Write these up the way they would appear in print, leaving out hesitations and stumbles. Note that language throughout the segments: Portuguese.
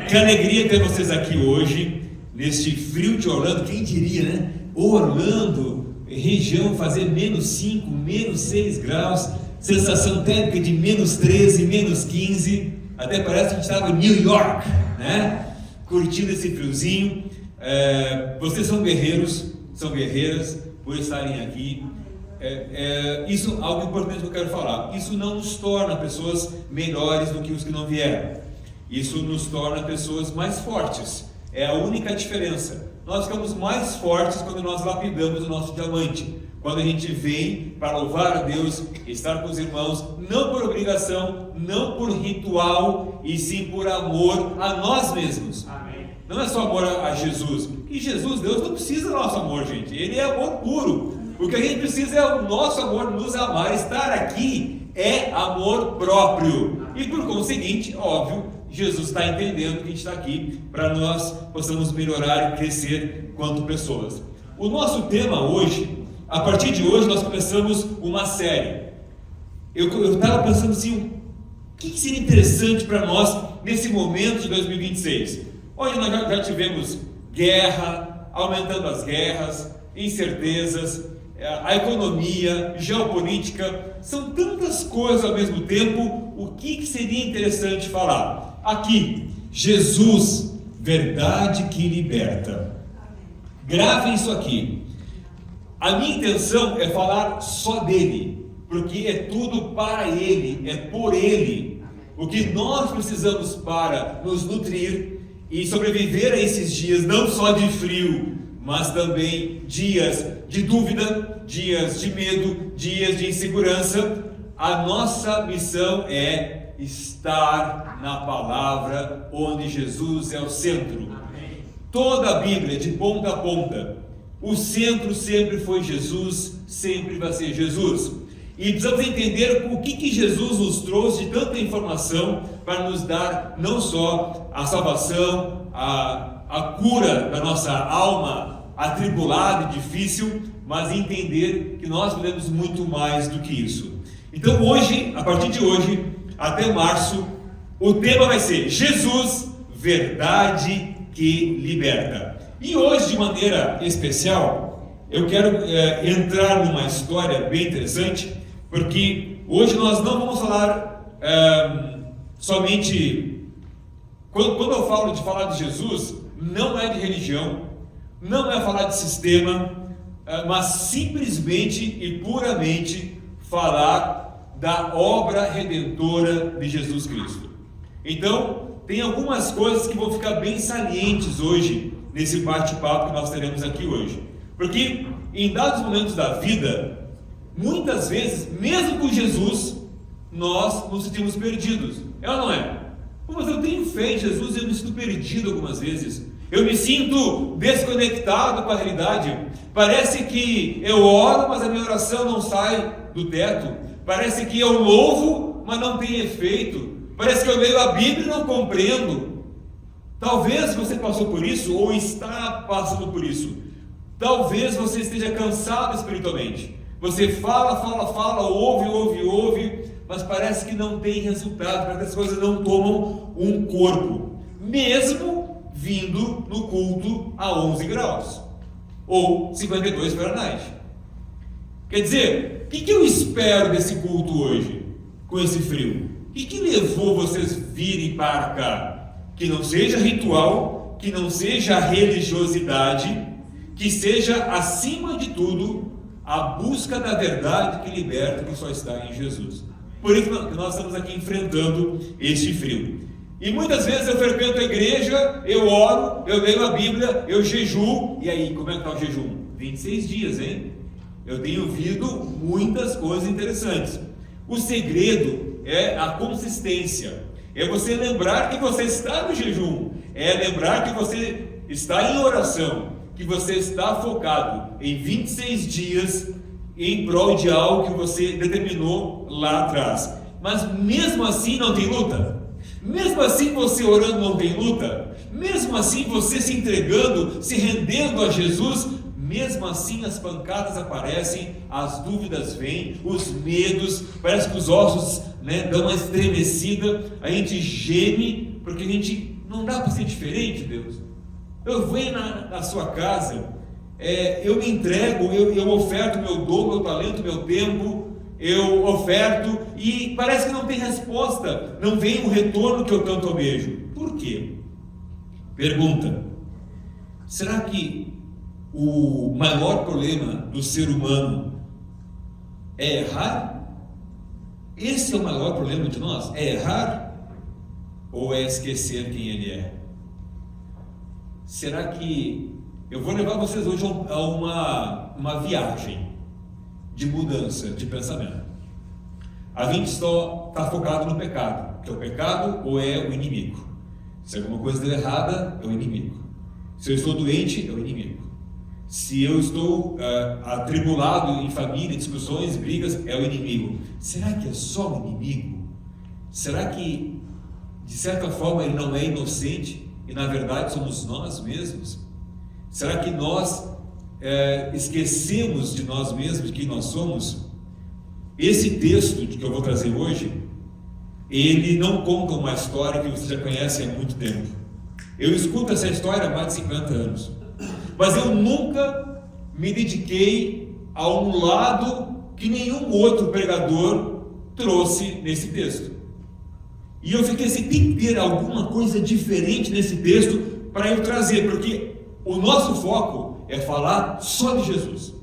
Que alegria ter vocês aqui hoje, neste frio de Orlando. Quem diria, né? Orlando, região, fazer -5, -6 graus, sensação térmica de -13, -15, até parece que a gente estava em New York, né? Curtindo esse friozinho. Vocês são guerreiros, são guerreiras por estarem aqui. Isso é algo importante que eu quero falar. Isso não nos torna pessoas melhores do que os que não vieram. Isso nos torna pessoas mais fortes. É a única diferença. Nós ficamos mais fortes quando nós lapidamos o nosso diamante. Quando a gente vem para louvar a Deus, estar com os irmãos, não por obrigação, não por ritual, e sim por amor a nós mesmos. Amém. Não é só amor a Jesus. E Jesus, Deus não precisa do nosso amor, gente. Ele é amor puro. O que a gente precisa é o nosso amor, nos amar. Estar aqui é amor próprio. E por conseguinte, óbvio, Jesus está entendendo que a gente está aqui para nós possamos melhorar e crescer quanto pessoas. O nosso tema hoje, a partir de hoje, nós começamos uma série. Eu estava pensando assim, o que seria interessante para nós nesse momento de 2026? Hoje nós já tivemos guerra, aumentando as guerras, incertezas, a economia, geopolítica, são tantas coisas ao mesmo tempo. O que seria interessante falar? Aqui, Jesus, verdade que liberta. Gravem isso aqui. A minha intenção é falar só dele, porque é tudo para ele, é por ele. O que nós precisamos para nos nutrir e sobreviver a esses dias, não só de frio, mas também dias de dúvida, dias de medo, dias de insegurança. A nossa missão é estar na palavra, onde Jesus é o centro. Amém. Toda a Bíblia, de ponta a ponta, o centro sempre foi Jesus, sempre vai ser Jesus. E precisamos entender o que Jesus nos trouxe de tanta informação para nos dar não só a salvação, a cura da nossa alma atribulada e difícil, mas entender que nós podemos muito mais do que isso. Então hoje, a partir de hoje, até março, o tema vai ser Jesus, verdade que liberta. E hoje, de maneira especial, eu quero entrar numa história bem interessante, porque hoje nós não vamos falar somente... Quando eu falo de falar de Jesus, não é de religião, não é falar de sistema, mas simplesmente e puramente falar da obra redentora de Jesus Cristo. Então, tem algumas coisas que vão ficar bem salientes hoje, nesse bate-papo que nós teremos aqui hoje. Porque em dados momentos da vida, muitas vezes, mesmo com Jesus, nós nos sentimos perdidos. É ou não é? Mas eu tenho fé em Jesus e eu me sinto perdido algumas vezes. Eu me sinto desconectado com a realidade. Parece que eu oro, mas a minha oração não sai do teto. Parece que eu louvo, mas não tem efeito. Parece que eu leio a Bíblia e não compreendo. Talvez você passou por isso, ou está passando por isso. Talvez você esteja cansado espiritualmente. Você fala, ouve, mas parece que não tem resultado, parece que as coisas não tomam um corpo. Mesmo vindo no culto a 11 graus, ou 52 Fahrenheit. Quer dizer, o que eu espero desse culto hoje, com esse frio? O que levou vocês virem para cá? Que não seja ritual, que não seja religiosidade, que seja, acima de tudo, a busca da verdade que liberta, que só está em Jesus. Por isso que nós estamos aqui enfrentando este frio. E muitas vezes eu frequento a igreja, eu oro, eu leio a Bíblia, eu jejuo. E aí, como é que está o jejum? 26 dias, hein? Eu tenho ouvido muitas coisas interessantes. O segredo é a consistência. É você lembrar que você está no jejum. É lembrar que você está em oração. Que você está focado em 26 dias em prol de algo que você determinou lá atrás. Mas mesmo assim não tem luta. Mesmo assim você orando não tem luta. Mesmo assim você se entregando, se rendendo a Jesus, mesmo assim as pancadas aparecem, as dúvidas vêm, os medos, parece que os ossos né, dá uma estremecida, a gente geme, porque a gente não dá para ser diferente, Deus. Eu venho na sua casa, eu me entrego, eu oferto meu dom, meu talento, meu tempo, eu oferto e parece que não tem resposta, não vem o retorno que eu tanto almejo. Por quê? Pergunta: será que o maior problema do ser humano é errar? Esse é o maior problema de nós? É errar? Ou é esquecer quem ele é? Será que... Eu vou levar vocês hoje a uma viagem de mudança de pensamento. A gente só está focado no pecado, que é o pecado ou é o inimigo. Se alguma coisa der errada, é o inimigo. Se eu estou doente, é o inimigo. Se eu estou atribulado em família, discussões, brigas, é o inimigo. Será que é só o inimigo? Será que, de certa forma, ele não é inocente e, na verdade, somos nós mesmos? Será que nós esquecemos de nós mesmos, de quem nós somos? Esse texto que eu vou trazer hoje, ele não conta uma história que você já conhece há muito tempo. Eu escuto essa história há mais de 50 anos. Mas eu nunca me dediquei a um lado que nenhum outro pregador trouxe nesse texto. E eu fiquei assim, tem que ter alguma coisa diferente nesse texto para eu trazer, porque o nosso foco é falar só de Jesus.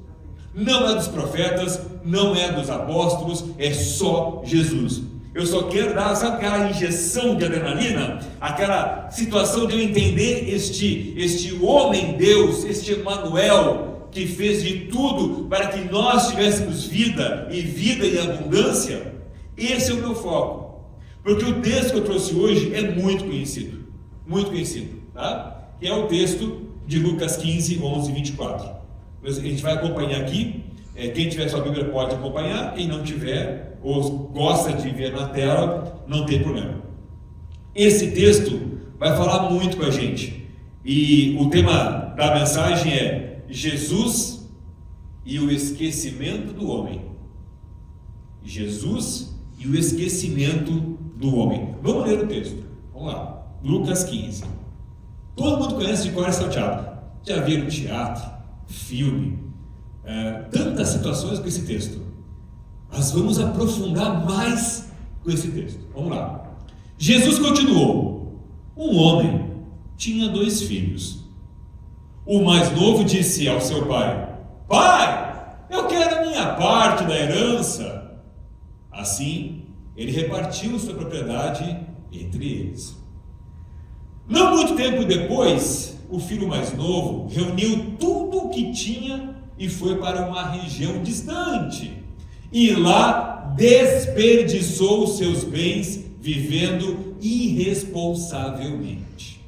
Não é dos profetas, não é dos apóstolos, é só Jesus. Eu só quero dar, sabe aquela injeção de adrenalina? Aquela situação de eu entender este homem Deus, este Emanuel, que fez de tudo para que nós tivéssemos vida e vida em abundância. Esse é o meu foco. Porque o texto que eu trouxe hoje é muito conhecido, tá? Que é o texto de Lucas 15, 11 e 24. A gente vai acompanhar aqui. Quem tiver sua Bíblia pode acompanhar, quem não tiver ou gosta de ver na tela, não tem problema. Esse texto vai falar muito com a gente, e o tema da mensagem é Jesus e o esquecimento do homem. Jesus e o esquecimento do homem. Vamos ler o texto, vamos lá. Lucas 15. Todo mundo conhece de cor e salteado, já viram teatro, filme, tantas situações com esse texto, mas vamos aprofundar mais com esse texto. Vamos lá. Jesus continuou: um homem tinha 2 filhos. O mais novo disse ao seu pai: pai, eu quero a minha parte da herança. Assim, ele repartiu sua propriedade entre eles. Não muito tempo depois, o filho mais novo reuniu tudo o que tinha e foi para uma região distante, e lá desperdiçou os seus bens vivendo irresponsavelmente.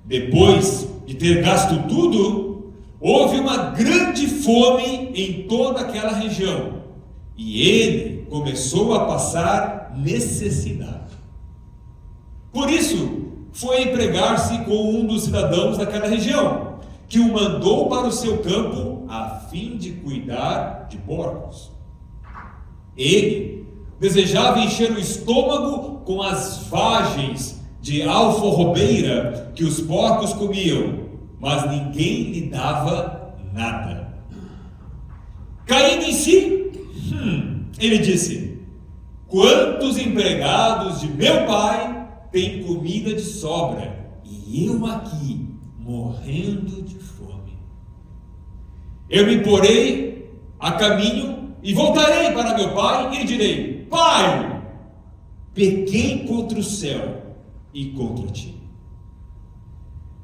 Depois de ter gasto tudo, houve uma grande fome em toda aquela região, e ele começou a passar necessidade. Por isso, foi empregar-se com um dos cidadãos daquela região, que o mandou para o seu campo a fim de cuidar de porcos. Ele desejava encher o estômago com as vagens de alforrobeira que os porcos comiam, mas ninguém lhe dava nada. Caindo em si, ele disse: quantos empregados de meu pai têm comida de sobra, e eu aqui morrendo de fome. Eu me porei a caminho e voltarei para meu pai e lhe direi: pai, pequei contra o céu e contra ti.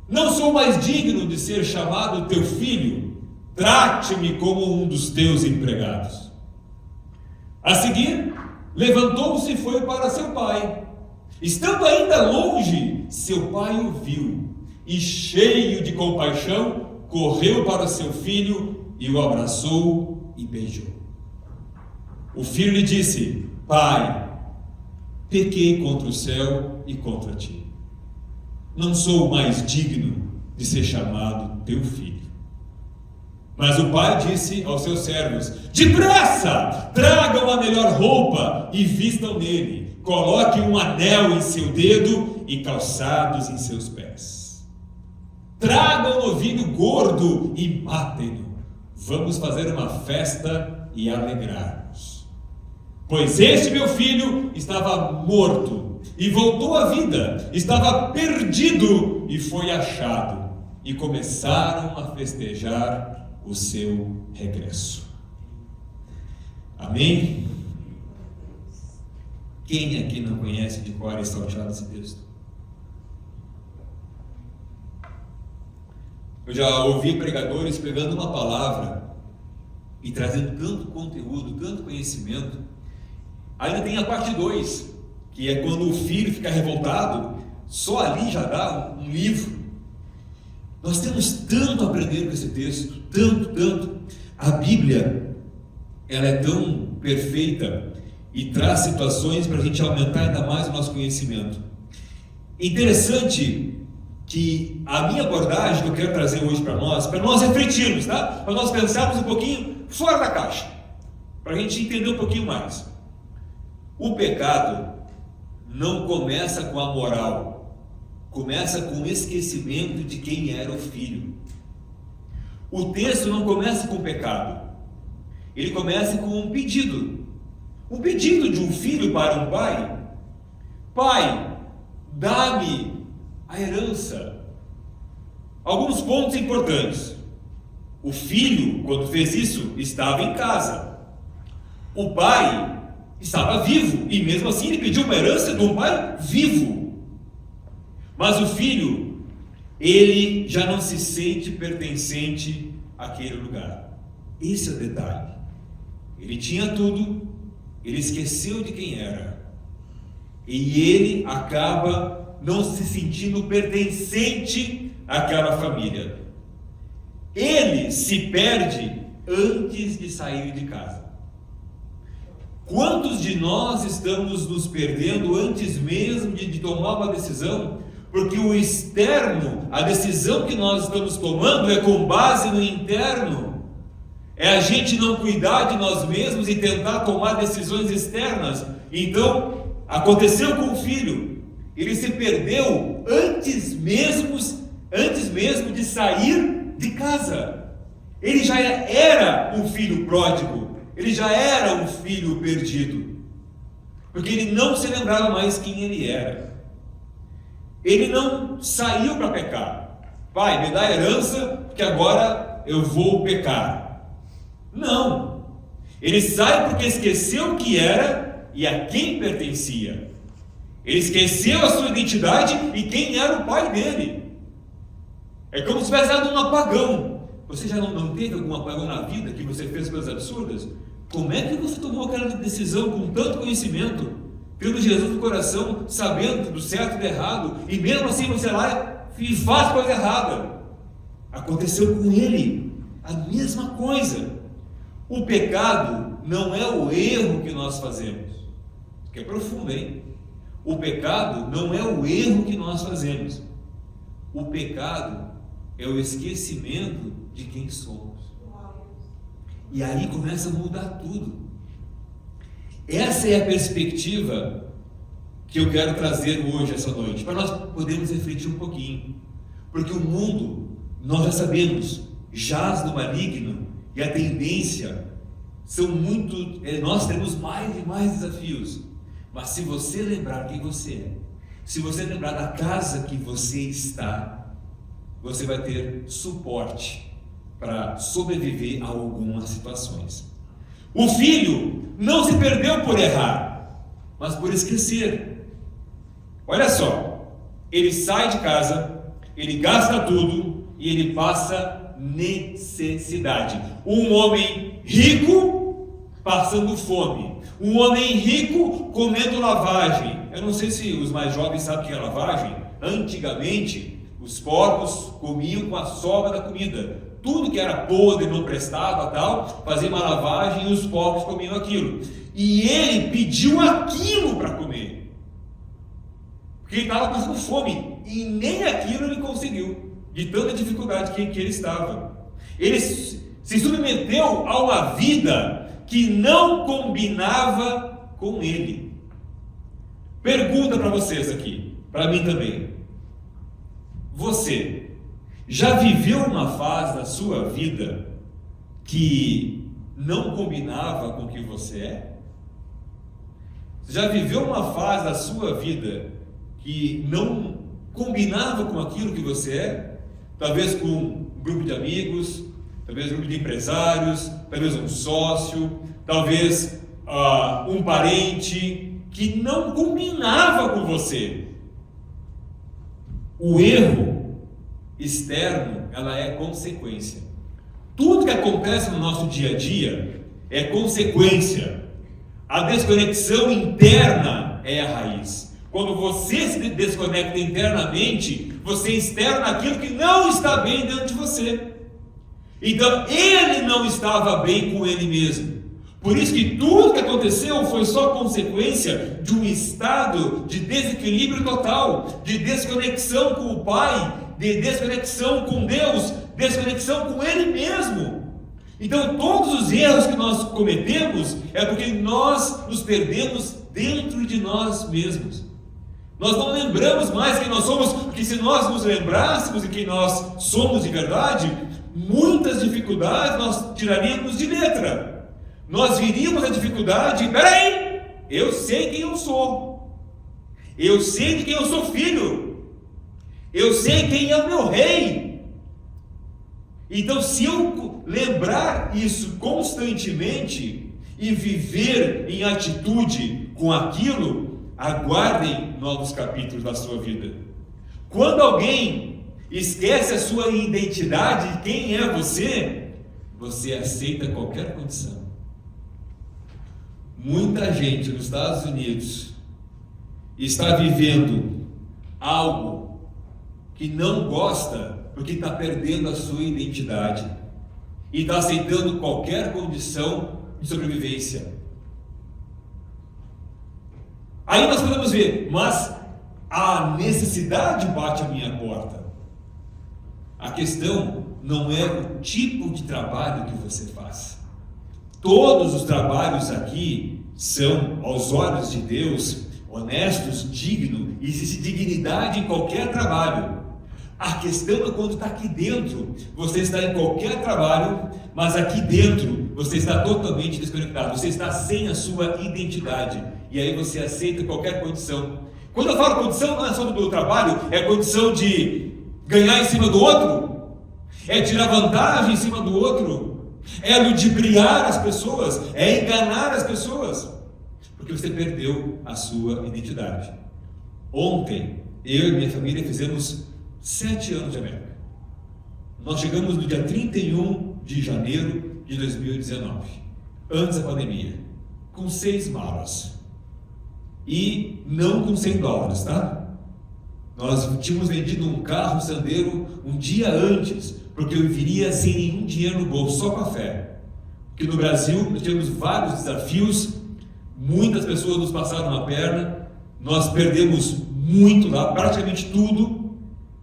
Não sou mais digno de ser chamado teu filho, trate-me como um dos teus empregados. A seguir, levantou-se e foi para seu pai. Estando ainda longe, seu pai o viu e, cheio de compaixão, correu para seu filho e o abraçou e beijou. O filho lhe disse: pai, pequei contra o céu e contra ti. Não sou mais digno de ser chamado teu filho. Mas o pai disse aos seus servos: depressa, tragam a melhor roupa e vistam nele, coloquem um anel em seu dedo e calçados em seus pés. Tragam um novilho gordo e matem-no. Vamos fazer uma festa e alegrar-nos. Pois este meu filho estava morto e voltou à vida, estava perdido e foi achado. E começaram a festejar o seu regresso. Amém? Quem aqui não conhece de cor e salteado esse texto? Eu já ouvi pregadores pegando uma palavra e trazendo tanto conteúdo, tanto conhecimento. Ainda tem a parte 2, que é quando o filho fica revoltado. Só ali já dá um livro. Nós temos tanto a aprender com esse texto, tanto. A Bíblia, ela é tão perfeita e traz situações para a gente aumentar ainda mais o nosso conhecimento. Interessante que a minha abordagem que eu quero trazer hoje para nós refletirmos, tá? Para nós pensarmos um pouquinho fora da caixa, para a gente entender um pouquinho mais. O pecado não começa com a moral, começa com o esquecimento de quem era o filho. O texto não começa com o pecado, ele começa com um pedido de um filho para um pai. Pai, dá-me a herança. Alguns pontos importantes. O filho, quando fez isso, estava em casa. O pai estava vivo, e mesmo assim ele pediu uma herança de um pai vivo. Mas o filho, ele já não se sente pertencente àquele lugar. Esse é o detalhe. Ele tinha tudo, ele esqueceu de quem era, e ele acaba não se sentindo pertencente àquela família. Ele se perde antes de sair de casa. Quantos de nós estamos nos perdendo antes mesmo de tomar uma decisão? Porque o externo, a decisão que nós estamos tomando é com base no interno. É a gente não cuidar de nós mesmos e tentar tomar decisões externas. Então, aconteceu com o filho. Ele se perdeu antes mesmo de sair de casa. Ele já era um filho pródigo. Ele já era um filho perdido. Porque ele não se lembrava mais quem ele era. Ele não saiu para pecar. Pai, me dá a herança, porque agora eu vou pecar. Não. Ele sai porque esqueceu o que era e a quem pertencia. Ele esqueceu a sua identidade e quem era o pai dele. É como se tivesse dado um apagão. Você já não teve algum apagão na vida que você fez coisas absurdas? Como é que você tomou aquela decisão com tanto conhecimento, tendo Jesus no coração, sabendo do certo e do errado, e mesmo assim você lá e faz coisa errada? Aconteceu com ele a mesma coisa. O pecado não é o erro que nós fazemos, que é profundo, hein? O pecado não é o erro que nós fazemos. O pecado é o esquecimento de quem somos. E aí começa a mudar tudo. Essa é a perspectiva que eu quero trazer hoje, essa noite, para nós podermos refletir um pouquinho. Porque o mundo, nós já sabemos, jaz no maligno, e a tendência são muito... nós temos mais e mais desafios. Mas se você lembrar quem você é, se você lembrar da casa que você está, você vai ter suporte para sobreviver a algumas situações. O filho não se perdeu por errar, mas por esquecer. Olha só, ele sai de casa, ele gasta tudo e ele passa necessidade. Um homem rico passando fome, um homem rico comendo lavagem. Eu não sei se os mais jovens sabem o que é lavagem. Antigamente os porcos comiam com a sobra da comida. Tudo que era podre, não prestava, tal, fazia uma lavagem e os porcos comiam aquilo. E ele pediu aquilo para comer, porque ele estava passando fome, e nem aquilo ele conseguiu, de tanta dificuldade que ele estava. Ele se submeteu a uma vida que não combinava com ele. Pergunta para vocês aqui, para mim também. Você já viveu uma fase da sua vida que não combinava com o que você é? Já viveu uma fase da sua vida que não combinava com aquilo que você é? Talvez com um grupo de amigos, talvez um grupo de empresários, talvez um sócio, talvez um parente que não combinava com você. O erro externo, ela é consequência. Tudo que acontece no nosso dia a dia é consequência. A desconexão interna é a raiz. Quando você se desconecta internamente, você externa aquilo que não está bem dentro de você. Então, ele não estava bem com ele mesmo. Por isso que tudo que aconteceu foi só consequência de um estado de desequilíbrio total, de desconexão com o Pai, de desconexão com Deus, desconexão com Ele mesmo. Então, todos os erros que nós cometemos é porque nós nos perdemos dentro de nós mesmos. Nós não lembramos mais quem nós somos, porque se nós nos lembrássemos de quem nós somos de verdade, muitas dificuldades nós tiraríamos de letra. Nós viríamos a dificuldade, peraí, eu sei quem eu sou, eu sei de quem eu sou filho, eu sei quem é o meu rei. Então, se eu lembrar isso constantemente e viver em atitude com aquilo, aguardem novos capítulos da sua vida. Quando alguém esquece a sua identidade, quem é você, você aceita qualquer condição. Muita gente nos Estados Unidos está vivendo algo que não gosta porque está perdendo a sua identidade e está aceitando qualquer condição de sobrevivência. Aí nós podemos ver, mas a necessidade bate à minha porta. A questão não é o tipo de trabalho que você faz. Todos os trabalhos aqui são, aos olhos de Deus, honestos, dignos, existe dignidade em qualquer trabalho. A questão é quando está aqui dentro, você está em qualquer trabalho, mas aqui dentro você está totalmente desconectado, você está sem a sua identidade, e aí você aceita qualquer condição. Quando eu falo condição, não é só do trabalho, é condição de ganhar em cima do outro, é tirar vantagem em cima do outro, é ludibriar as pessoas, é enganar as pessoas, porque você perdeu a sua identidade. Ontem, eu e minha família fizemos 7 anos de América. Nós chegamos no dia 31 de janeiro de 2019, antes da pandemia, com 6 malas, e não com $100, tá? Nós tínhamos vendido um carro Sandero um dia antes, porque eu viria sem nenhum dinheiro no bolso, só com a fé. Porque no Brasil nós tivemos vários desafios, muitas pessoas nos passaram na perna, nós perdemos muito lá, praticamente tudo,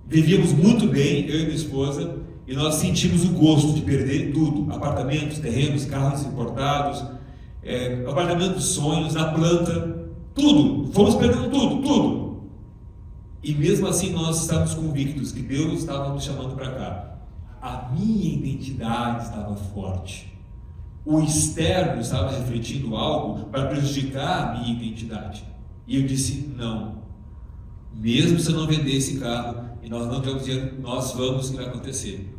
vivíamos muito bem, eu e minha esposa, e nós sentimos o gosto de perder tudo, apartamentos, terrenos, carros importados, apartamentos dos sonhos, na planta, tudo, fomos perdendo tudo. E mesmo assim nós estávamos convictos que Deus estava nos chamando para cá. A minha identidade estava forte. O externo estava refletindo algo para prejudicar a minha identidade. E eu disse, não. Mesmo se eu não vender esse carro, e nós não tivemos dinheiro, nós vamos, o que vai acontecer.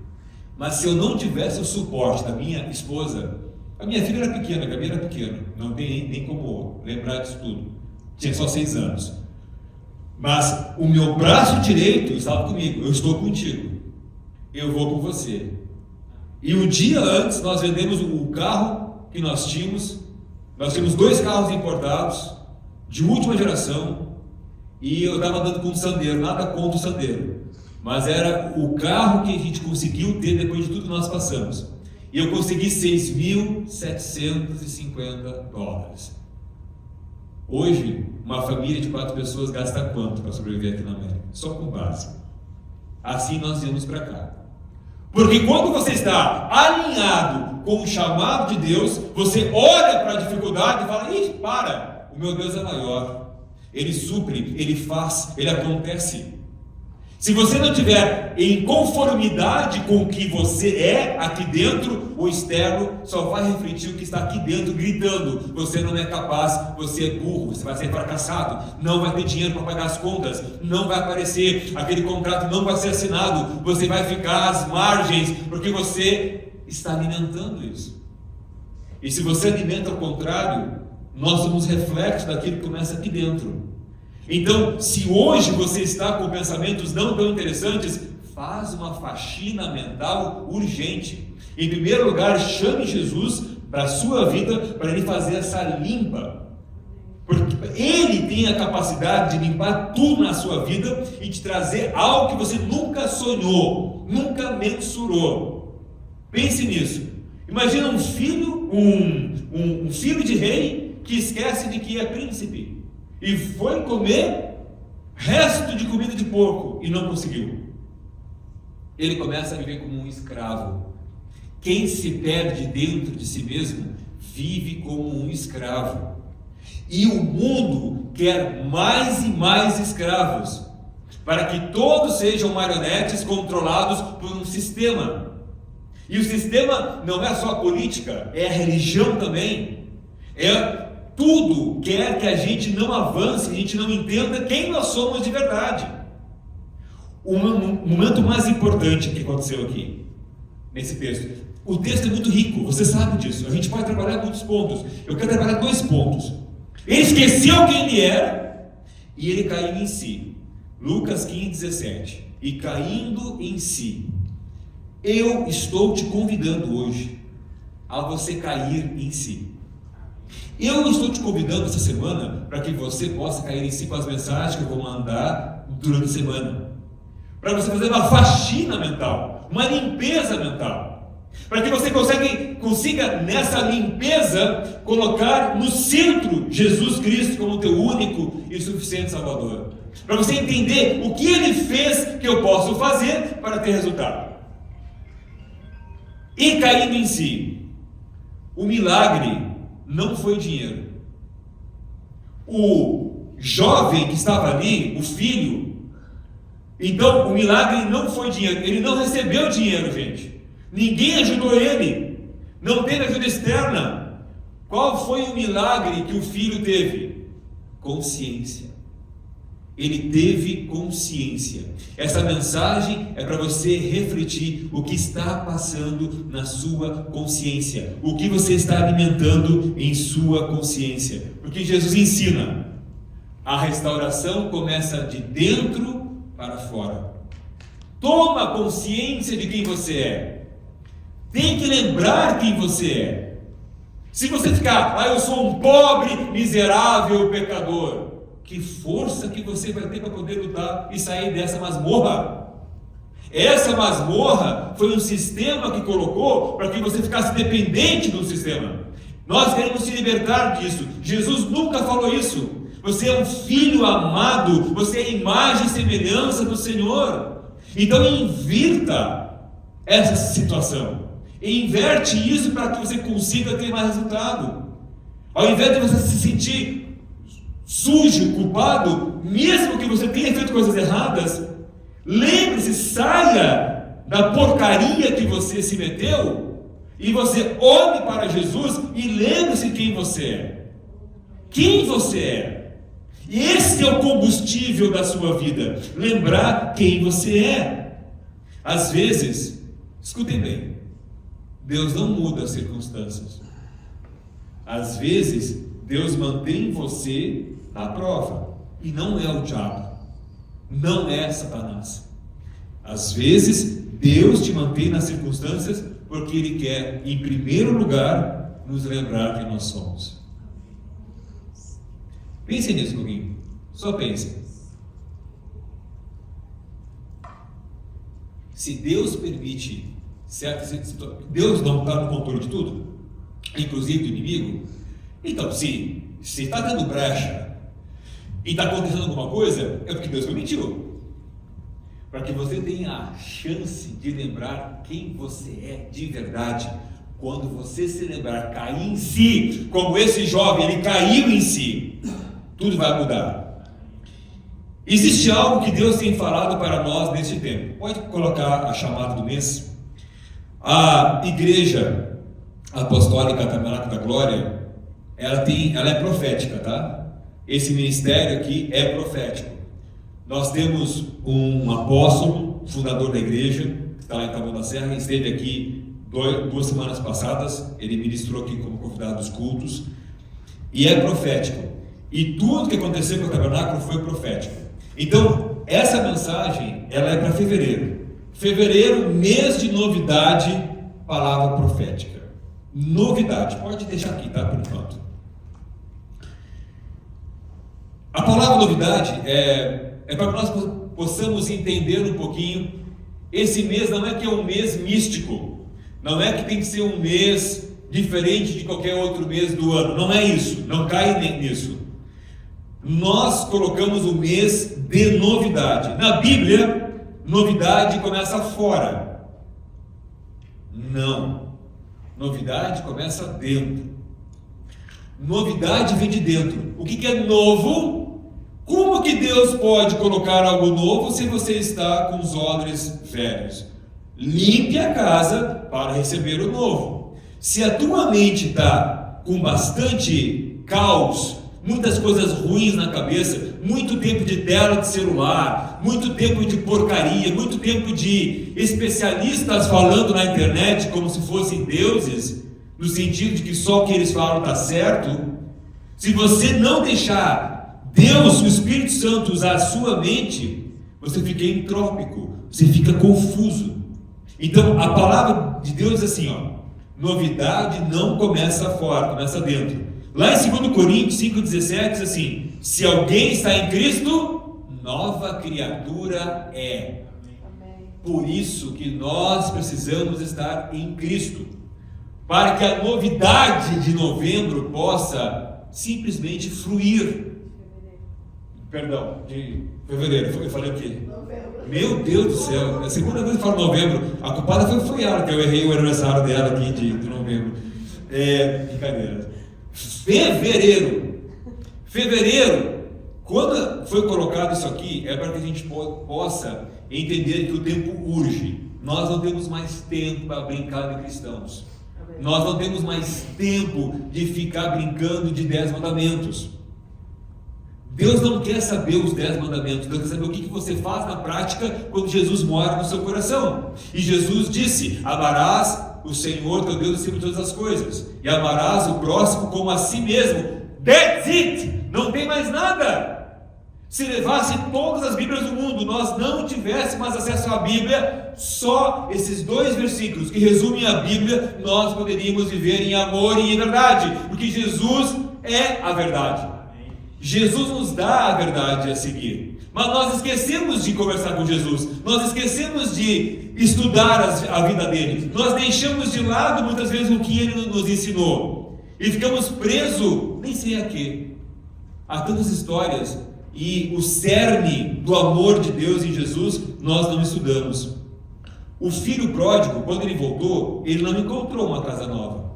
Mas se eu não tivesse o suporte da minha esposa, a minha filha era pequena, a Gabi era pequena, não tem nem como lembrar disso tudo. Tinha só 6 anos. Mas o meu braço direito estava comigo, eu estou contigo. Eu vou com você. E um dia antes nós vendemos o carro que nós tínhamos 2 carros importados, de última geração, e eu estava andando com um Sandero, nada contra o Sandero, mas era o carro que a gente conseguiu ter depois de tudo que nós passamos. E eu consegui $6.750. Hoje, uma família de 4 pessoas gasta quanto para sobreviver aqui na América? Só com base. Assim nós viemos para cá. Porque quando você está alinhado com o chamado de Deus, você olha para a dificuldade e fala: ih, para, o meu Deus é maior. Ele supre, Ele faz, Ele acontece. Se você não estiver em conformidade com o que você é aqui dentro, o externo só vai refletir o que está aqui dentro, gritando: você não é capaz, você é burro, você vai ser fracassado, não vai ter dinheiro para pagar as contas, não vai aparecer, aquele contrato não vai ser assinado, você vai ficar às margens, porque você está alimentando isso. E se você alimenta ao contrário, nós somos reflexos daquilo que começa aqui dentro. Então, se hoje você está com pensamentos não tão interessantes, faz uma faxina mental urgente. Em primeiro lugar, chame Jesus para a sua vida, para Ele fazer essa limpa. Porque Ele tem a capacidade de limpar tudo na sua vida e te trazer algo que você nunca sonhou, nunca mensurou. Pense nisso. Imagina um filho, um filho de rei que esquece de que é príncipe e foi comer resto de comida de porco e não conseguiu. Ele começa a viver como um escravo. Quem se perde dentro de si mesmo vive como um escravo. E o mundo quer mais e mais escravos, para que todos sejam marionetes controlados por um sistema. E o sistema não é só a política, é a religião também. Tudo quer que a gente não avance, que a gente não entenda quem nós somos de verdade. O momento mais importante que aconteceu aqui, nesse texto. O texto é muito rico, você sabe disso. A gente pode trabalhar muitos pontos. Eu quero trabalhar 2 pontos. Ele esqueceu quem ele era e ele caiu em si. Lucas 15:17. E caindo em si. Eu estou te convidando hoje a você cair em si. Eu estou te convidando essa semana para que você possa cair em si com as mensagens que eu vou mandar durante a semana. Para você fazer uma faxina mental, uma limpeza mental. Para que você consiga nessa limpeza colocar no centro Jesus Cristo como teu único e suficiente Salvador. Para você entender o que Ele fez que eu posso fazer para ter resultado. E caindo em si, o milagre não foi dinheiro. O jovem que estava ali, o filho, então o milagre não foi dinheiro. Ele não recebeu dinheiro, gente. Ninguém ajudou ele. Não teve ajuda externa. Qual foi o milagre que o filho teve? Consciência. Ele teve consciência. Essa mensagem é para você refletir o que está passando na sua consciência, o que você está alimentando em sua consciência. Porque Jesus ensina: a restauração começa de dentro para fora. Toma consciência de quem você é. Tem que lembrar quem você é. Se você ficar: eu sou um pobre, miserável pecador, que força que você vai ter para poder lutar e sair dessa masmorra? Essa masmorra foi um sistema que colocou para que você ficasse dependente do sistema. Nós queremos se libertar disso. Jesus nunca falou isso. Você é um filho amado, você é imagem e semelhança do Senhor. Então invirta essa situação, inverte isso para que você consiga ter mais resultado. Ao invés de você se sentir sujo, culpado, mesmo que você tenha feito coisas erradas, lembre-se, saia da porcaria que você se meteu e você olhe para Jesus e lembre-se quem você é. Quem você é. E esse é o combustível da sua vida, lembrar quem você é. Às vezes, escutem bem, Deus não muda as circunstâncias. Às vezes, Deus mantém você à prova, e não é o diabo, não é Satanás. Às vezes, Deus te mantém nas circunstâncias porque Ele quer, em primeiro lugar, nos lembrar quem nós somos. Pense nisso comigo, só pense. Se Deus permite certas situações, Deus não está no controle de tudo, inclusive do inimigo. Então, se está dando brecha e está acontecendo alguma coisa, é porque Deus permitiu. para que você tenha a chance de lembrar quem você é de verdade. Quando você se lembrar, cair em si, como esse jovem, ele caiu em si, tudo vai mudar. Existe algo que Deus tem falado para nós neste tempo. Pode colocar a chamada do mês. A Igreja Apostólica Tabernáculo da Glória, ela é profética, tá? Esse ministério aqui é profético. Nós temos um apóstolo, fundador da igreja, que está lá em Taboão da Serra, esteve aqui 2 semanas passadas, ele ministrou aqui como convidado dos cultos, e é profético. E tudo que aconteceu com o tabernáculo foi profético. Então, essa mensagem, ela é para fevereiro. Fevereiro, mês de novidade, palavra profética. Novidade, pode deixar aqui, tá? Por enquanto. A palavra novidade é para que nós possamos entender um pouquinho. Esse mês não é que é um mês místico. Não é que tem que ser um mês diferente de qualquer outro mês do ano. Não é isso. Não cai nisso. Nós colocamos o mês de novidade. Na Bíblia, novidade começa fora. Não. Novidade começa dentro. Novidade vem de dentro. O que é novo? Como que Deus pode colocar algo novo se você está com os odres velhos? Limpe a casa para receber o novo. Se a tua mente está com bastante caos, muitas coisas ruins na cabeça, muito tempo de tela de celular, muito tempo de porcaria, muito tempo de especialistas falando na internet como se fossem deuses, no sentido de que só o que eles falam está certo. Se você não deixar Deus, o Espírito Santo, usar a sua mente, você fica entrópico, você fica confuso. Então, a palavra de Deus é assim, ó, novidade não começa fora, começa dentro. Lá em 2 Coríntios 5,17 diz assim: se alguém está em Cristo, nova criatura é. Por isso que nós precisamos estar em Cristo, para que a novidade de novembro possa simplesmente fluir. Perdão, de fevereiro, eu falei o quê? Meu Deus do céu, é a segunda vez que eu falo novembro. A culpada foi ela, que eu errei o aniversário dela aqui de novembro. Brincadeira. Fevereiro, quando foi colocado isso aqui, é para que a gente possa entender que o tempo urge. Nós não temos mais tempo para brincar de cristãos. Nós não temos mais tempo de ficar brincando de 10 mandamentos. Deus não quer saber os 10 mandamentos. Deus quer saber o que você faz na prática quando Jesus mora no seu coração. E Jesus disse: amarás o Senhor teu Deus acima de todas as coisas, e amarás o próximo como a si mesmo. That's it! Não tem mais nada. Se levasse todas as Bíblias do mundo, nós não tivéssemos acesso à Bíblia, só esses 2 versículos que resumem a Bíblia, nós poderíamos viver em amor e em verdade, porque Jesus é a verdade. Jesus nos dá a verdade a seguir, mas nós esquecemos de conversar com Jesus, nós esquecemos de estudar a vida dele, nós deixamos de lado muitas vezes o que ele nos ensinou, e ficamos presos, nem sei a quê. Há tantas histórias, e o cerne do amor de Deus em Jesus, nós não estudamos. O filho pródigo, quando ele voltou, ele não encontrou uma casa nova,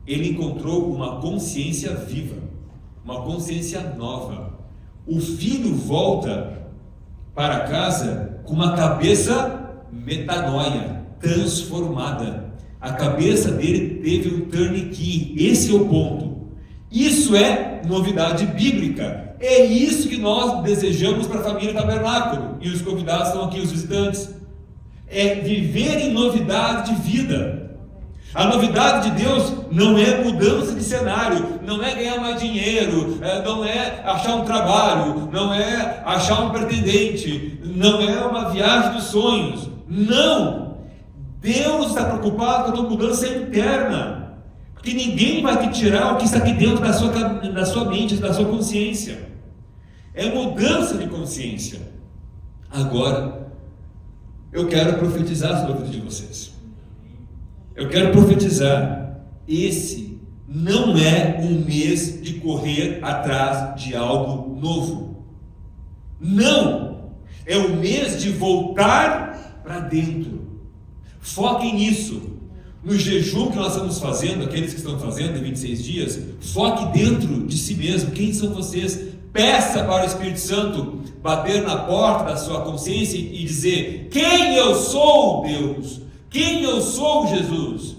ele encontrou uma consciência viva, uma consciência nova. O filho volta para casa com uma cabeça metanoia, transformada. A cabeça dele teve um turn key. Esse é o ponto. Isso é novidade bíblica. É isso que nós desejamos para a família Tabernáculo. E os convidados estão aqui, os visitantes. É viver em novidade de vida. A novidade de Deus não é mudança de cenário, não é ganhar mais dinheiro, não é achar um trabalho, não é achar um pretendente, não é uma viagem dos sonhos. Não! Deus está preocupado com a tua mudança interna, porque ninguém vai te tirar o que está aqui dentro da sua mente, da sua consciência. É mudança de consciência. Agora, eu quero profetizar sobre a vida de vocês. Eu quero profetizar, esse não é um mês de correr atrás de algo novo. Não! É o mês de voltar para dentro. Foquem nisso. No jejum que nós estamos fazendo, aqueles que estão fazendo em 26 dias, foque dentro de si mesmo. Quem são vocês? Peça para o Espírito Santo bater na porta da sua consciência e dizer: quem eu sou, Deus? Quem eu sou, Jesus?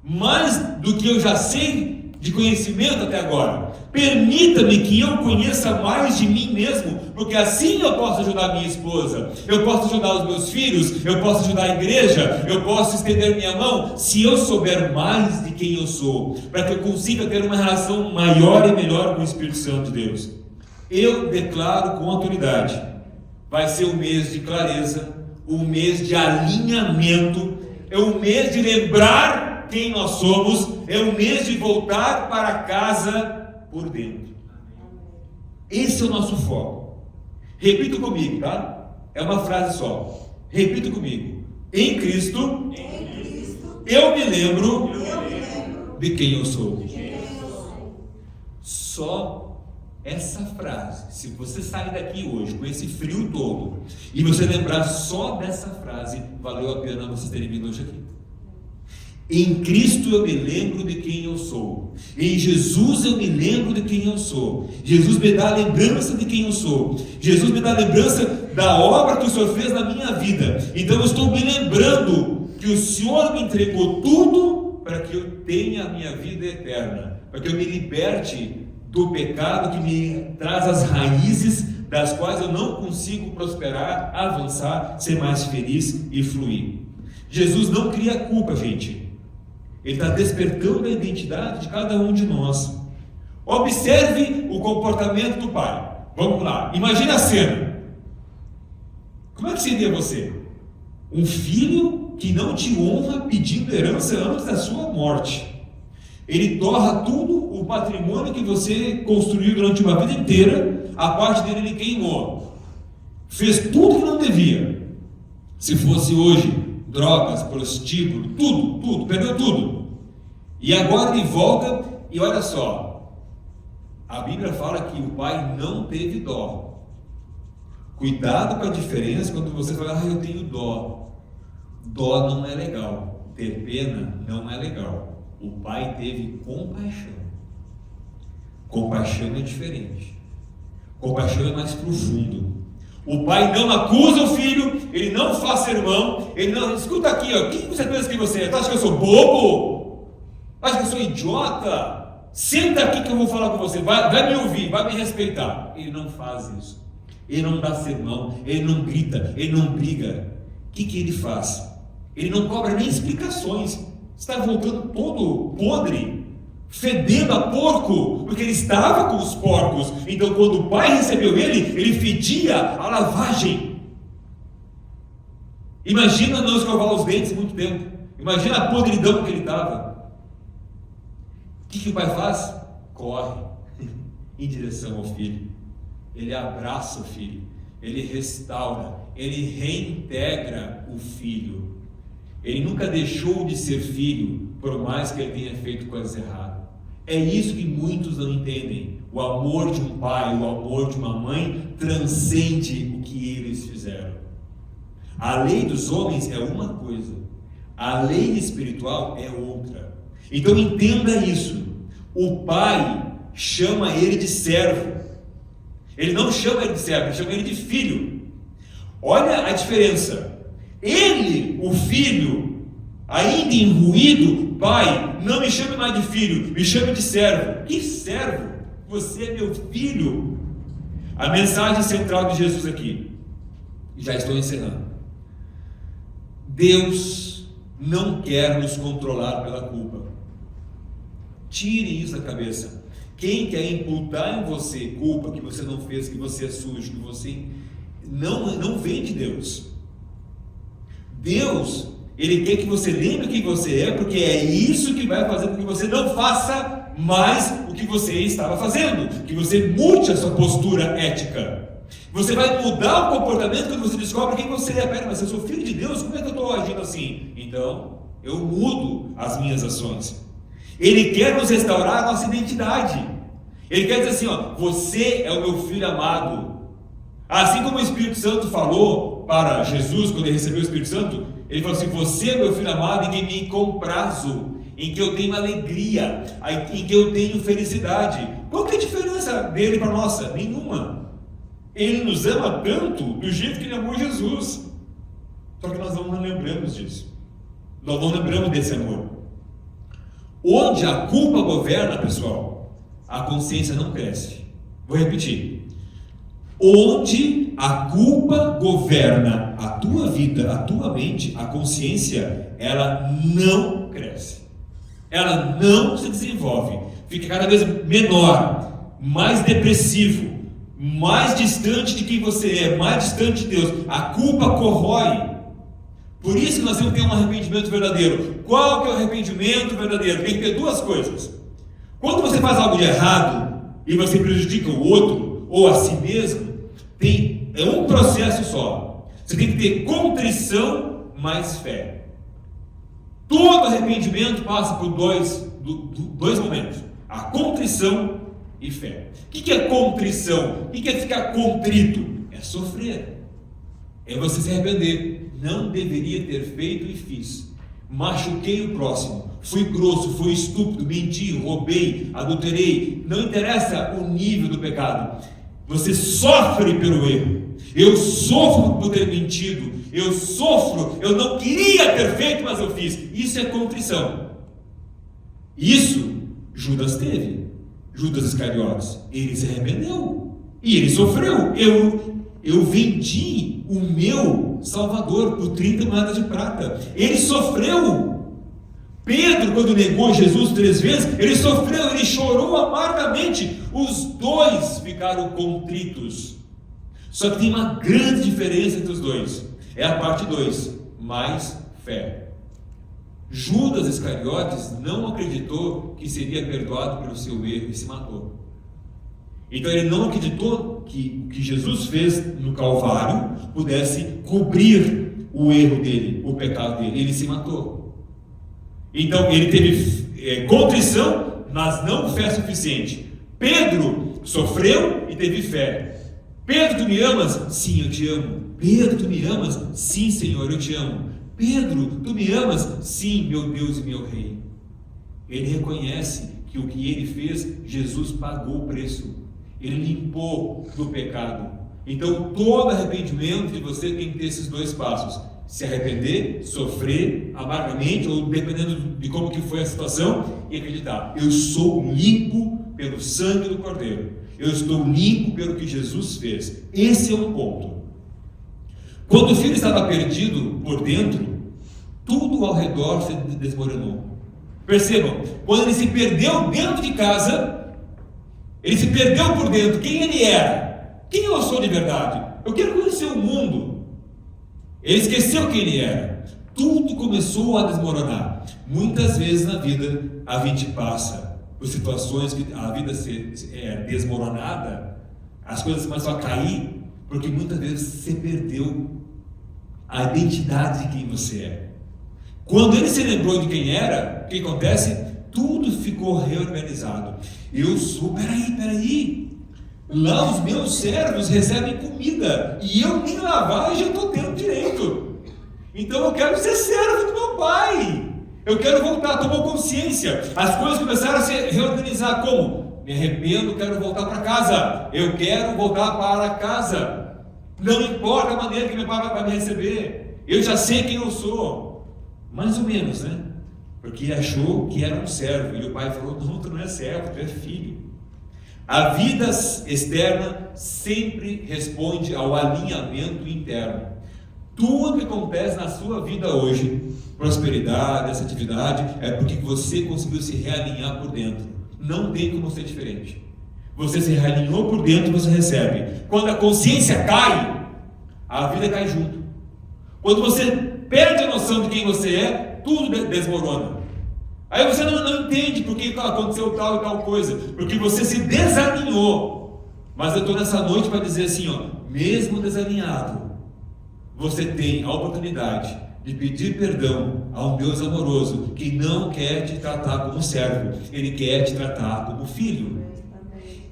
Mais do que eu já sei de conhecimento até agora. Permita-me que eu conheça mais de mim mesmo, porque assim eu posso ajudar minha esposa, eu posso ajudar os meus filhos, eu posso ajudar a igreja, eu posso estender minha mão, se eu souber mais de quem eu sou, para que eu consiga ter uma relação maior e melhor com o Espírito Santo de Deus. Eu declaro com autoridade, vai ser um mês de clareza, um mês de alinhamento, é um mês de lembrar quem nós somos, é um mês de voltar para casa por dentro. Esse é o nosso foco. Repita comigo, tá? É uma frase só. Repita comigo. Em Cristo, eu me lembro de quem eu sou. Só essa frase, se você sair daqui hoje com esse frio todo e você lembrar só dessa frase, valeu a pena você ter vindo hoje aqui. Em Cristo eu me lembro de quem eu sou. Em Jesus eu me lembro de quem eu sou. Jesus me dá a lembrança de quem eu sou. Jesus me dá a lembrança da obra que o Senhor fez na minha vida. Então eu estou me lembrando que o Senhor me entregou tudo para que eu tenha a minha vida eterna, para que eu me liberte do pecado que me traz as raízes das quais eu não consigo prosperar, avançar, ser mais feliz e fluir. Jesus não cria culpa, gente. Ele está despertando a identidade de cada um de nós. Observe o comportamento do pai. Vamos lá, imagine a cena. Como é que seria você? Um filho que não te honra pedindo herança antes da sua morte. Ele torra tudo o patrimônio que você construiu durante uma vida inteira, a parte dele ele queimou. Fez tudo que não devia. Se fosse hoje, drogas, prostíbulo, tudo, perdeu tudo. E agora ele volta e olha só, a Bíblia fala que o pai não teve dó. Cuidado com a diferença quando você fala: eu tenho dó. Dó não é legal, ter pena não é legal. O pai teve compaixão. Compaixão é diferente. Compaixão é mais profundo. O pai não acusa o filho, ele não faz sermão, ele não, escuta aqui, ó, quem você pensa que você é? Tu acha que eu sou bobo? Acha que eu sou idiota? Senta aqui que eu vou falar com você, vai me ouvir, vai me respeitar. Ele não faz isso, ele não dá sermão, ele não grita, ele não briga. O que ele faz? Ele não cobra nem explicações, está voltando todo podre, fedendo a porco, porque ele estava com os porcos. Então quando o pai recebeu ele fedia a lavagem. Imagina não escovar os dentes muito tempo, imagina a podridão que ele estava. O que o pai faz? Corre em direção ao filho, ele abraça o filho, ele restaura, ele reintegra o filho. Ele nunca deixou de ser filho, por mais que ele tenha feito coisas erradas. É isso que muitos não entendem. O amor de um pai, o amor de uma mãe transcende o que eles fizeram. A lei dos homens é uma coisa, a lei espiritual é outra. Então entenda isso. O pai chama ele de servo. Ele não chama ele de servo, ele chama ele de filho. Olha a diferença. Ele, o filho, ainda imbuído, pai, não me chame mais de filho, me chame de servo. Que servo? Você é meu filho. A mensagem central de Jesus aqui, já estou encerrando. Deus não quer nos controlar pela culpa. Tire isso da cabeça. Quem quer imputar em você culpa que você não fez, que você é sujo, que você não vem de Deus. Deus, Ele quer que você lembre quem você é, porque é isso que vai fazer com que você não faça mais o que você estava fazendo, que você mude a sua postura ética. Você vai mudar o comportamento quando você descobre quem você é. Pera, mas eu sou filho de Deus, como é que eu estou agindo assim? Então, eu mudo as minhas ações. Ele quer nos restaurar a nossa identidade. Ele quer dizer assim, ó, você é o meu filho amado. Assim como o Espírito Santo falou para Jesus, quando ele recebeu o Espírito Santo, ele falou assim: você é meu filho amado, em quem me comprazo, em que eu tenho alegria, em que eu tenho felicidade. Qual que é a diferença dele para a nossa? Nenhuma. Ele nos ama tanto do jeito que ele amou Jesus. Só que nós não lembramos disso. Nós não lembramos desse amor. Onde a culpa governa, pessoal, a consciência não cresce. Vou repetir. Onde a culpa governa a tua vida, a tua mente, a consciência, ela não cresce. Ela não se desenvolve. Fica cada vez menor, mais depressivo, mais distante de quem você é, mais distante de Deus. A culpa corrói. Por isso que nós temos que ter um arrependimento verdadeiro. Qual que é o arrependimento verdadeiro? Tem que ter duas coisas. Quando você faz algo de errado e você prejudica o outro ou a si mesmo, é um processo só. Você tem que ter contrição mais fé. Todo arrependimento passa por dois momentos: a contrição e fé. O que é contrição? O que é ficar contrito? É sofrer, é você se arrepender. Não deveria ter feito e fiz. Machuquei o próximo, fui grosso, fui estúpido, menti, roubei, adulterei. Não interessa o nível do pecado. Você sofre pelo erro. Eu sofro por ter mentido. Eu sofro, eu não queria ter feito, mas eu fiz. Isso é contrição. Isso Judas teve. Judas Iscariotes. Ele se arrependeu e ele sofreu. Eu vendi o meu Salvador por 30 moedas de prata. Ele sofreu. Pedro, quando negou Jesus 3 vezes, ele sofreu, ele chorou amargamente. Os dois ficaram contritos. Só que tem uma grande diferença entre os dois. É a parte 2, mais fé. Judas Iscariotes não acreditou que seria perdoado pelo seu erro e se matou. Então ele não acreditou que o que Jesus fez no Calvário pudesse cobrir o erro dele, o pecado dele. Ele se matou. Então ele teve contrição, mas não fé suficiente. Pedro sofreu e teve fé. Pedro, tu me amas? Sim, eu te amo. Pedro, tu me amas? Sim, Senhor, eu te amo. Pedro, tu me amas? Sim, meu Deus e meu Rei. Ele reconhece que o que ele fez, Jesus pagou o preço. Ele limpou do pecado. Então, todo arrependimento de você tem que ter esses dois passos: se arrepender, sofrer amargamente, ou dependendo de como que foi a situação, e acreditar: eu sou limpo pelo sangue do Cordeiro. Eu estou limpo pelo que Jesus fez. Esse é um ponto. Quando o filho estava perdido por dentro, tudo ao redor se desmoronou. Percebam, quando ele se perdeu dentro de casa, ele se perdeu por dentro. Quem ele era? Quem eu sou de verdade? Eu quero conhecer o mundo. Ele esqueceu quem ele era. Tudo começou a desmoronar. Muitas vezes na vida a gente passa por situações que a vida é desmoronada, as coisas começam a cair, porque muitas vezes você perdeu a identidade de quem você é. Quando ele se lembrou de quem era, o que acontece? Tudo ficou reorganizado. Eu sou, peraí, lá os meus servos recebem comida, e eu nem lavar já estou tendo direito. Então eu quero ser servo do meu pai. Eu quero voltar, tomou consciência. As coisas começaram a se reorganizar. Como? Me arrependo, quero voltar para casa. Eu quero voltar para casa. Não importa a maneira que meu pai vai me receber. Eu já sei quem eu sou. Mais ou menos, né? Porque ele achou que era um servo. E o pai falou: não, tu não é servo, tu é filho. A vida externa sempre responde ao alinhamento interno. Tudo que acontece na sua vida hoje, prosperidade, essa atividade, é porque você conseguiu se realinhar por dentro. Não tem como ser diferente. Você se realinhou por dentro, você recebe. Quando a consciência cai, a vida cai junto. Quando você perde a noção de quem você é, tudo desmorona. Aí você não entende por que aconteceu tal e tal coisa, porque você se desalinhou. Mas eu estou nessa noite para dizer assim, mesmo desalinhado, você tem a oportunidade de pedir perdão a um Deus amoroso que não quer te tratar como servo, Ele quer te tratar como filho.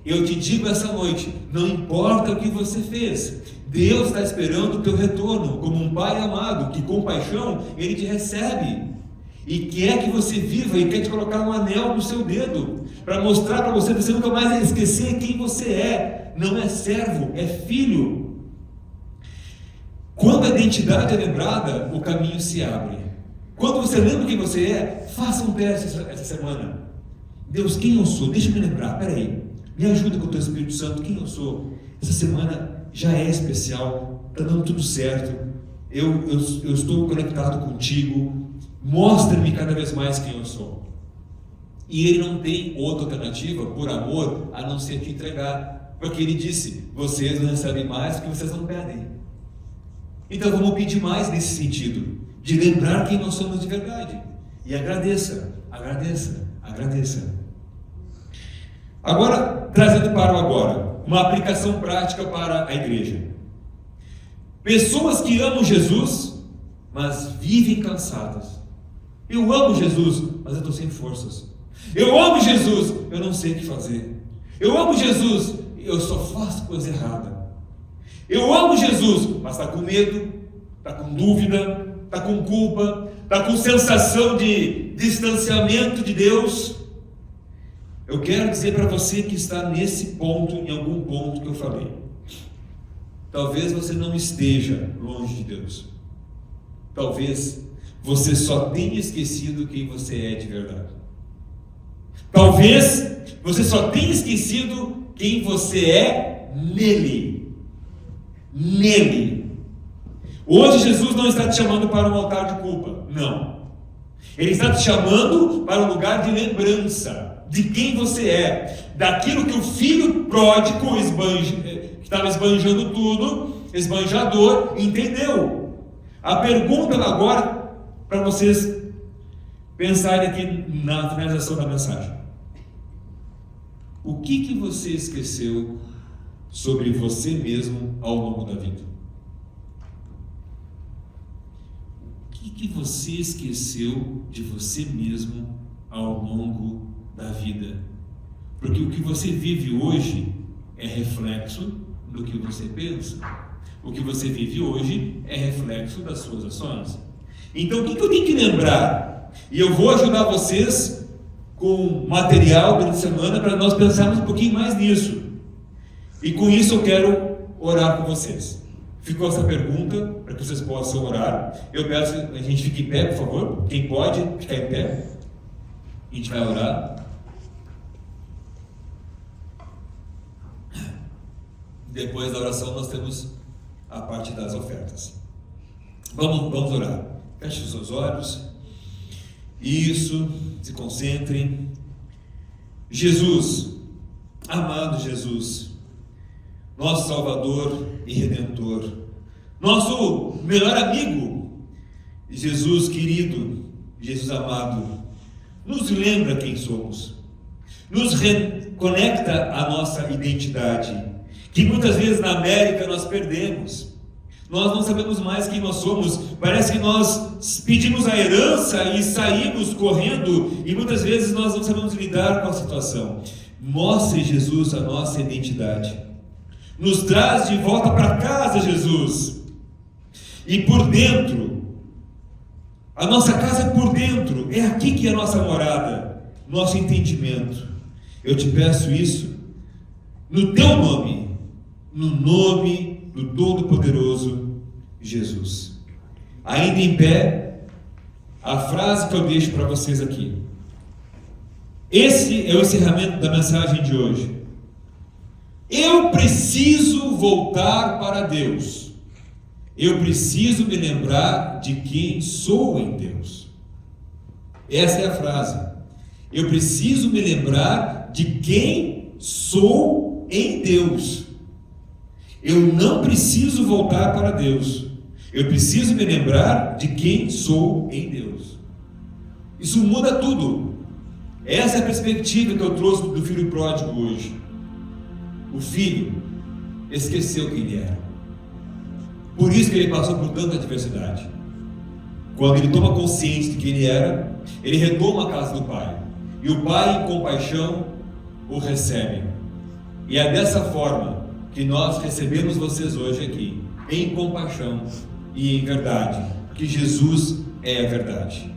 eu te digo essa noite, não importa o que você fez, Deus está esperando o teu retorno, como um pai amado, que com paixão, Ele te recebe, e quer que você viva, e quer te colocar um anel no seu dedo, para mostrar para você nunca mais esquecer quem você é. Não é servo, é filho. Quando a identidade é lembrada, o caminho se abre. Quando você lembra quem você é, faça um teste essa semana. Deus, quem eu sou? Deixa eu me lembrar, peraí, me ajuda com o teu Espírito Santo, quem eu sou? Essa semana já é especial, está dando tudo certo, eu estou conectado contigo, mostra-me cada vez mais quem eu sou. E Ele não tem outra alternativa, por amor, a não ser te entregar, porque Ele disse, vocês não recebem mais porque vocês não pedem. Então vamos pedir mais nesse sentido, de lembrar quem nós somos de verdade, e agradeça, agradeça, agradeça. Agora, trazendo para o agora, uma aplicação prática para a igreja. Pessoas que amam Jesus, mas vivem cansadas. Eu amo Jesus, mas eu estou sem forças. Eu amo Jesus, eu não sei o que fazer. Eu amo Jesus, eu só faço coisa errada. Eu amo Jesus, mas está com medo, está com dúvida, está com culpa, está com sensação de distanciamento de Deus. Eu quero dizer para você que está nesse ponto, em algum ponto que eu falei. Talvez você não esteja longe de Deus. Talvez você só tenha esquecido quem você é de verdade. Talvez você só tenha esquecido quem você é nele. Nele. Hoje Jesus não está te chamando para um altar de culpa. Não. Ele está te chamando para um lugar de lembrança de quem você é, daquilo que o filho pródigo que estava esbanjando tudo, esbanjador, entendeu. A pergunta agora, para vocês pensarem aqui na finalização da mensagem: o que você esqueceu sobre você mesmo ao longo da vida? O que você esqueceu de você mesmo ao longo da vida? Porque o que você vive hoje é reflexo do que você pensa. O que você vive hoje é reflexo das suas ações. Então, o que eu tenho que lembrar? E eu vou ajudar vocês com material durante a semana para nós pensarmos um pouquinho mais nisso. E com isso eu quero orar com vocês. Ficou essa pergunta para que vocês possam orar. Eu peço que a gente fique em pé, por favor. Quem pode ficar em pé. A gente vai orar. Depois da oração nós temos a parte das ofertas. Vamos orar. Feche os seus olhos. Isso, se concentrem. Jesus, amado Jesus, nosso Salvador e Redentor, nosso melhor amigo, Jesus querido, Jesus amado, nos lembra quem somos, nos reconecta a nossa identidade, que muitas vezes na América nós perdemos. Nós não sabemos mais quem nós somos. Parece que nós pedimos a herança e saímos correndo, e muitas vezes nós não sabemos lidar com a situação. Mostre, Jesus, a nossa identidade. Nos traz de volta para casa, Jesus. E por dentro, a nossa casa é por dentro. É aqui que é a nossa morada, nosso entendimento. Eu te peço isso no teu nome, no nome do Todo-Poderoso Jesus. Ainda em pé, a frase que eu deixo para vocês aqui. Esse é o encerramento da mensagem de hoje. Eu preciso voltar para Deus. Eu preciso me lembrar de quem sou em Deus. Essa é a frase. Eu preciso me lembrar de quem sou em Deus. Eu não preciso voltar para Deus. Eu preciso me lembrar de quem sou em Deus. Isso muda tudo. Essa é a perspectiva que eu trouxe do filho pródigo hoje. O filho esqueceu quem ele era. Por isso que ele passou por tanta adversidade. Quando ele toma consciência de quem ele era, ele retoma a casa do pai. E o pai, em compaixão, o recebe. E é dessa forma que nós recebemos vocês hoje aqui, em compaixão e em verdade, porque Jesus é a verdade.